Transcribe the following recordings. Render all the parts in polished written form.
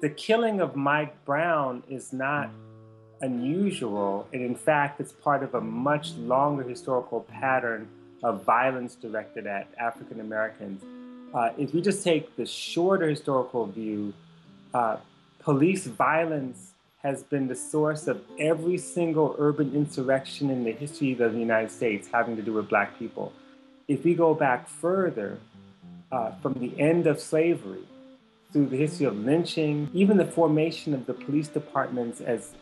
The killing of Mike Brown is not unusual, and in fact, it's part of a much longer historical pattern of violence directed at African Americans. If we just take the shorter historical view, police violence has been the source of every single urban insurrection in the history of the United States having to do with Black people. If we go back further, from the end of slavery, through the history of lynching, even the formation of the police departments as,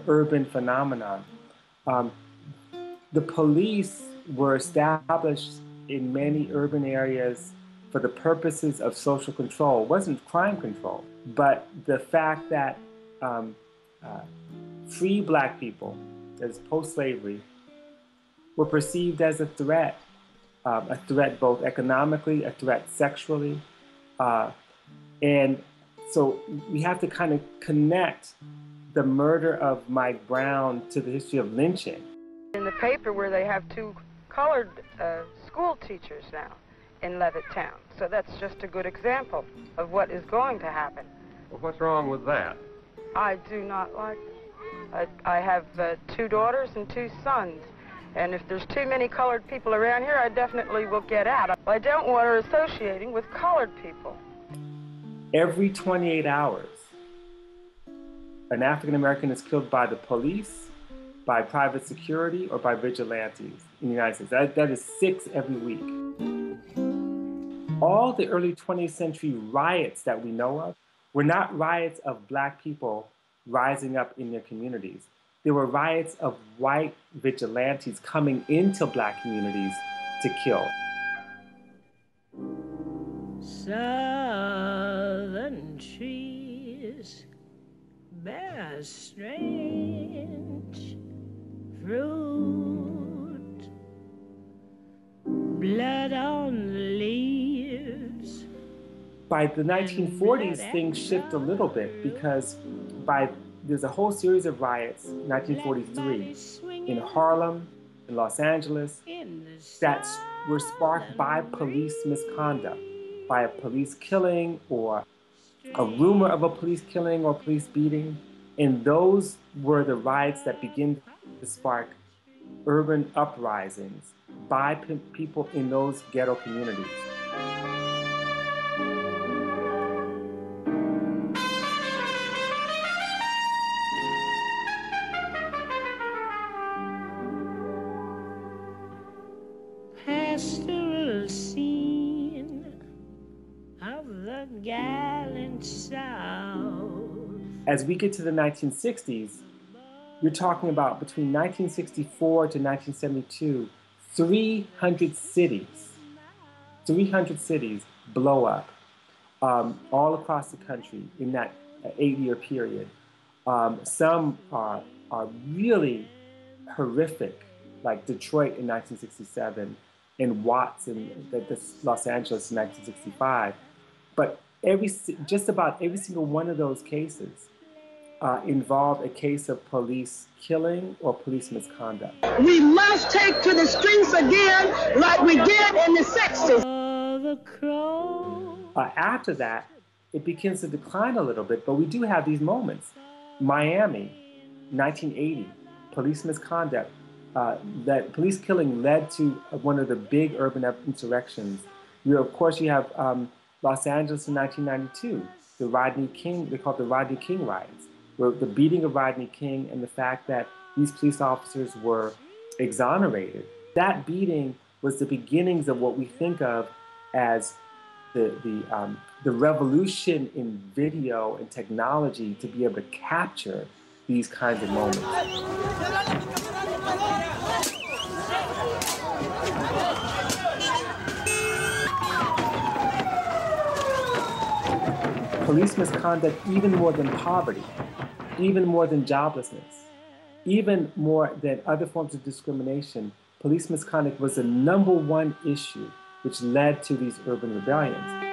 urban phenomenon. The police were established in many urban areas for the purposes of social control. It wasn't crime control, but the fact that free Black people, as post-slavery, were perceived as a threat both economically, a threat sexually, and so we have to kind of connect the murder of Mike Brown to the history of lynching. In the paper where they have two colored school teachers now in Levittown. So that's just a good example of what is going to happen. Well, what's wrong with that? I do not like it. I have 2 daughters and 2 sons. And if there's too many colored people around here, I definitely will get out. I don't want her associating with colored people. Every 28 hours, an African American is killed by the police, by private security, or by vigilantes in the United States. That is 6 every week. All the early 20th century riots that we know of were not riots of Black people rising up in their communities. They were riots of white vigilantes coming into Black communities to kill. Southern trees bear strange fruit, blood on the leaves. By the 1940s, things shift a little bit because there's a whole series of riots, 1943, in Harlem, in Los Angeles, that were sparked by police misconduct, by a police killing or a rumor of a police killing or police beating. And those were the riots that begin to spark urban uprisings by people in those ghetto communities. Pastoral scene of the gallant South. As we get to the 1960s, you're talking about between 1964 to 1972, 300 cities blow up all across the country in that 8-year period. Some are really horrific, like Detroit in 1967 and Watts in Los Angeles in 1965. But just about every single one of those cases involved a case of police killing or police misconduct. We must take to the streets again like we did in the 60s. After that, it begins to decline a little bit, but we do have these moments. Miami, 1980, police misconduct. That police killing led to one of the big urban insurrections. Of course, you have Los Angeles in 1992, the Rodney King, they call it the Rodney King riots, where the beating of Rodney King and the fact that these police officers were exonerated. That beating was the beginnings of what we think of as the revolution in video and technology to be able to capture these kinds of moments. Police misconduct, even more than poverty, even more than joblessness, even more than other forms of discrimination, police misconduct was the #1 issue which led to these urban rebellions.